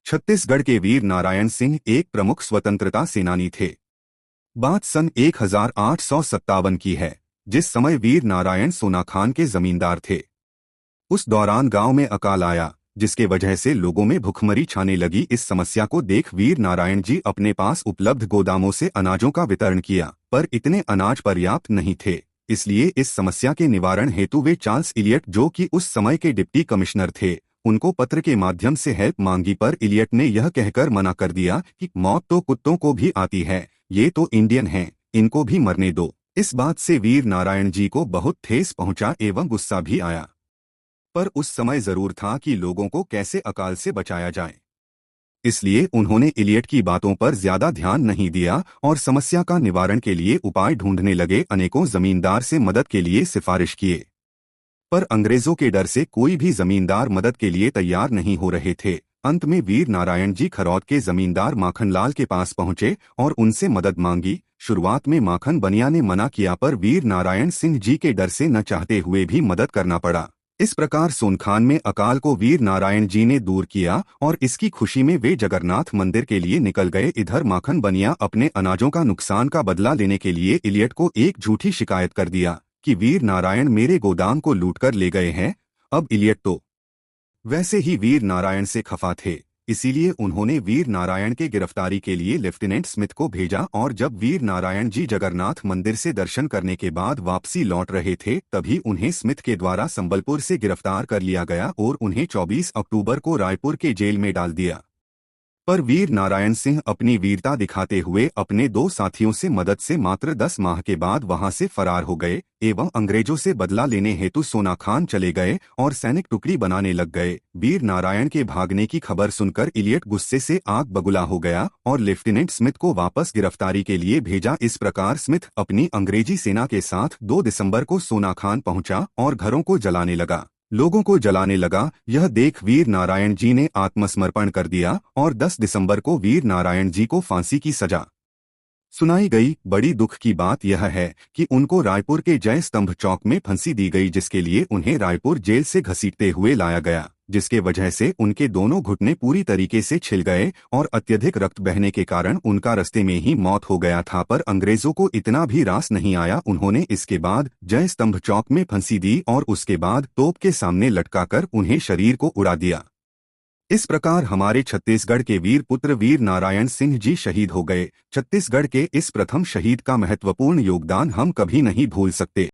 छत्तीसगढ़ के वीर नारायण सिंह एक प्रमुख स्वतंत्रता सेनानी थे। बात सन 1857 की है, जिस समय वीर नारायण सोनाखान के जमींदार थे। उस दौरान गांव में अकाल आया, जिसके वजह से लोगों में भुखमरी छाने लगी। इस समस्या को देख वीर नारायण जी अपने पास उपलब्ध गोदामों से अनाजों का वितरण किया, पर इतने अनाज पर्याप्त नहीं थे। इसलिए इस समस्या के निवारण हेतु वे चार्ल्स इलियट, जो कि उस समय के डिप्टी कमिश्नर थे, उनको पत्र के माध्यम से हेल्प मांगी। पर इलियट ने यह कहकर मना कर दिया कि मौत तो कुत्तों को भी आती है, ये तो इंडियन हैं, इनको भी मरने दो। इस बात से वीर नारायण जी को बहुत ठेस पहुंचा एवं गुस्सा भी आया। पर उस समय जरूर था कि लोगों को कैसे अकाल से बचाया जाए, इसलिए उन्होंने इलियट की बातों पर ज्यादा ध्यान नहीं दिया और समस्या का निवारण के लिए उपाय ढूंढने लगे। अनेकों जमींदार से मदद के लिए सिफारिश किए, पर अंग्रेजों के डर से कोई भी जमींदार मदद के लिए तैयार नहीं हो रहे थे। अंत में वीर नारायण जी खरौद के जमींदार माखनलाल के पास पहुंचे और उनसे मदद मांगी। शुरुआत में माखन बनिया ने मना किया, पर वीर नारायण सिंह जी के डर से न चाहते हुए भी मदद करना पड़ा। इस प्रकार सोनखान में अकाल को वीर नारायण जी ने दूर किया और इसकी खुशी में वे जगन्नाथ मंदिर के लिए निकल गए। इधर माखन बनिया अपने अनाजों का नुकसान का बदला लेने के लिए इलियट को एक झूठी शिकायत कर दिया कि वीर नारायण मेरे गोदाम को लूटकर ले गए हैं। अब इलियट तो वैसे ही वीर नारायण से खफा थे, इसीलिए उन्होंने वीर नारायण के गिरफ्तारी के लिए लेफ्टिनेंट स्मिथ को भेजा। और जब वीर नारायण जी जगन्नाथ मंदिर से दर्शन करने के बाद वापसी लौट रहे थे, तभी उन्हें स्मिथ के द्वारा संबलपुर से गिरफ्तार कर लिया गया और उन्हें 24 अक्टूबर को रायपुर के जेल में डाल दिया। पर वीर नारायण सिंह अपनी वीरता दिखाते हुए अपने दो साथियों से मदद से मात्र 10 माह के बाद वहां से फरार हो गए एवं अंग्रेजों से बदला लेने हेतु सोनाखान चले गए और सैनिक टुकड़ी बनाने लग गए। वीर नारायण के भागने की खबर सुनकर इलियट गुस्से से आग बबूला हो गया और लेफ्टिनेंट स्मिथ को वापस गिरफ्तारी के लिए भेजा। इस प्रकार स्मिथ अपनी अंग्रेजी सेना के साथ 2 दिसंबर को सोनाखान पहुंचा और घरों को जलाने लगा, लोगों को जलाने लगा। यह देख वीर नारायण जी ने आत्मसमर्पण कर दिया और 10 दिसंबर को वीर नारायण जी को फांसी की सजा सुनाई गई। बड़ी दुख की बात यह है कि उनको रायपुर के जय स्तंभ चौक में फांसी दी गई, जिसके लिए उन्हें रायपुर जेल से घसीटते हुए लाया गया, जिसके वजह से उनके दोनों घुटने पूरी तरीके से छिल गए और अत्यधिक रक्त बहने के कारण उनका रास्ते में ही मौत हो गया था। पर अंग्रेजों को इतना भी रास नहीं आया, उन्होंने इसके बाद जय स्तंभ चौक में फांसी दी और उसके बाद तोप के सामने लटकाकर उन्हें शरीर को उड़ा दिया। इस प्रकार हमारे छत्तीसगढ़ के वीर पुत्र वीर नारायण सिंह जी शहीद हो गए। छत्तीसगढ़ के इस प्रथम शहीद का महत्वपूर्ण योगदान हम कभी नहीं भूल सकते।